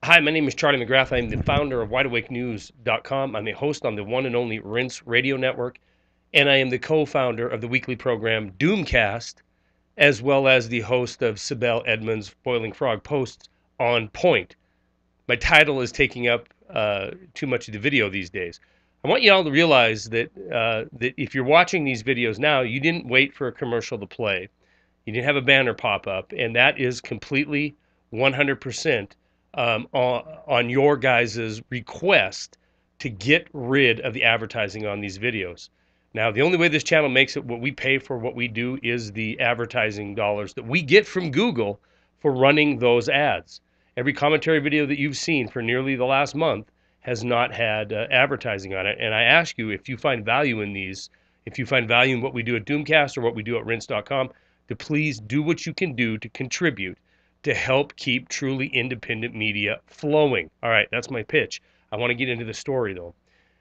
Hi, my name is Charlie McGrath. I'm the founder of WideAwakeNews.com. I'm the host on the one and only Rinse Radio Network, and I am the co-founder of the weekly program Doomcast, as well as the host of Sibel Edmonds' Boiling Frog Posts on Point. My title is taking up too much of the video these days. I want you all to realize that if you're watching these videos now, you didn't wait for a commercial to play. You didn't have a banner pop up, and that is completely 100% on your guys' request to get rid of the advertising on these videos. Now, the only way this channel makes it what we pay for what we do is the advertising dollars that we get from Google for running those ads. Every commentary video that you've seen for nearly the last month has not had advertising on it. And I ask you, if you find value in these, if you find value in what we do at Doomcast or what we do at rinse.com, to please do what you can do to contribute to help keep truly independent media flowing. All right, that's my pitch. I want to get into the story, though.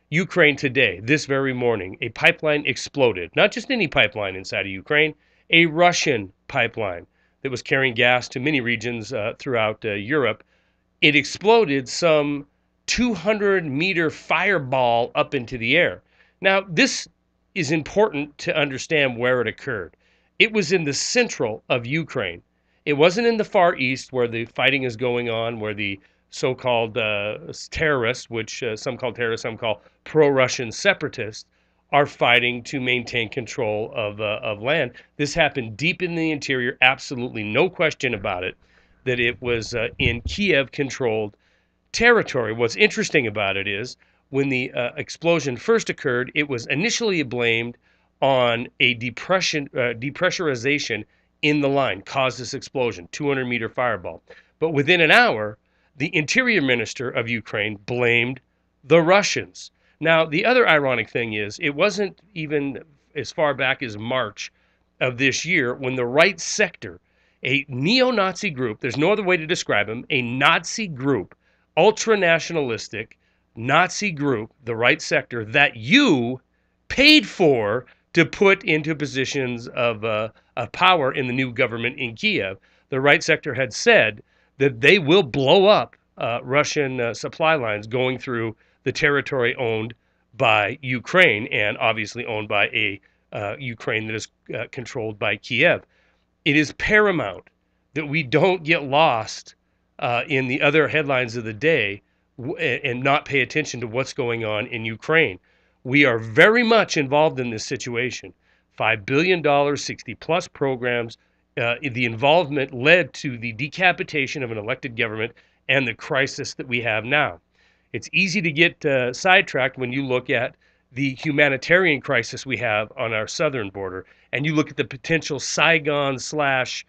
Ukraine today, this very morning, a pipeline exploded. Not just any pipeline inside of Ukraine, a Russian pipeline that was carrying gas to many regions throughout Europe. It exploded some 200-meter fireball up into the air. Now, this is important to understand where it occurred. It was in the central of Ukraine. It wasn't in the far east where the fighting is going on, where the so-called terrorists, which some call terrorists, some call pro-Russian separatists, are fighting to maintain control of land. This happened deep in the interior, absolutely no question about it, that it was in Kiev-controlled territory. What's interesting about it is when the explosion first occurred, it was initially blamed on a depressurization in the line caused this explosion, 200-meter fireball. But within an hour, the interior minister of Ukraine blamed the Russians. Now, the other ironic thing is it wasn't even as far back as March of this year when the right sector, a neo-Nazi group, there's no other way to describe them, a Nazi group, ultra-nationalistic Nazi group, the right sector, that you paid for to put into positions of power in the new government in Kiev. The right sector had said that they will blow up Russian supply lines going through the territory owned by Ukraine and obviously owned by a Ukraine that is controlled by Kiev. It is paramount that we don't get lost in the other headlines of the day and not pay attention to what's going on in Ukraine. We are very much involved in this situation. $5 billion, 60-plus programs. The involvement led to the decapitation of an elected government and the crisis that we have now. It's easy to get sidetracked when you look at the humanitarian crisis we have on our southern border, and you look at the potential Saigon slash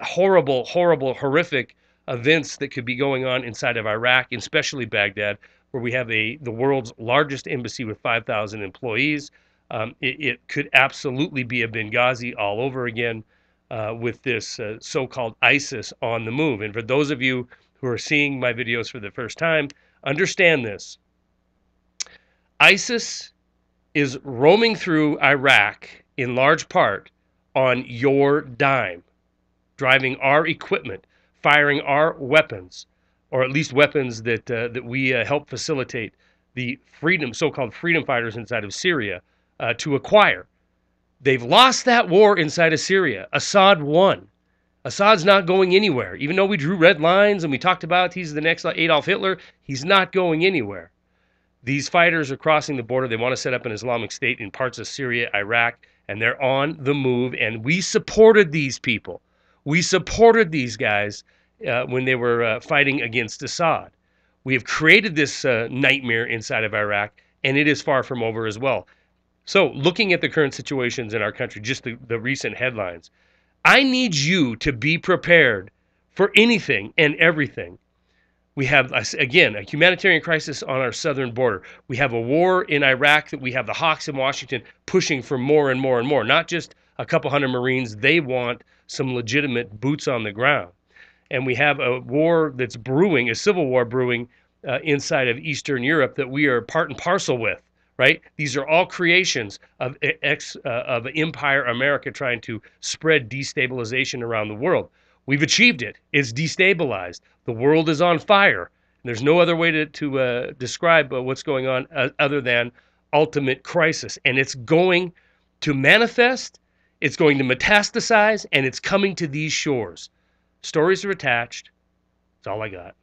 horrible, horrific events that could be going on inside of Iraq, especially Baghdad, where we have the world's largest embassy with 5,000 employees. It could absolutely be a Benghazi all over again with this so-called ISIS on the move. And for those of you who are seeing my videos for the first time, understand this. ISIS is roaming through Iraq in large part on your dime, driving our equipment, firing our weapons, or at least weapons that we help facilitate the so-called freedom fighters inside of Syria to acquire. They've lost that war inside of Syria. Assad won. Assad's not going anywhere. Even though we drew red lines and we talked about he's the next Adolf Hitler, he's not going anywhere. These fighters are crossing the border. They want to set up an Islamic State in parts of Syria, Iraq, and they're on the move. And we supported these people. We supported these guys when they were fighting against Assad. We have created this nightmare inside of Iraq, and it is far from over as well. So looking at the current situations in our country, just the recent headlines, I need you to be prepared for anything and everything. We have, again, a humanitarian crisis on our southern border. We have a war in Iraq that we have the hawks in Washington pushing for more and more and more. Not just a couple hundred Marines. They want some legitimate boots on the ground. And we have a war that's brewing, a civil war brewing inside of Eastern Europe that we are part and parcel with, right? These are all creations of Empire America trying to spread destabilization around the world. We've achieved it. It's destabilized. The world is on fire. There's no other way to describe what's going on other than ultimate crisis. And it's going to manifest, it's going to metastasize, and it's coming to these shores. Stories are attached. That's all I got.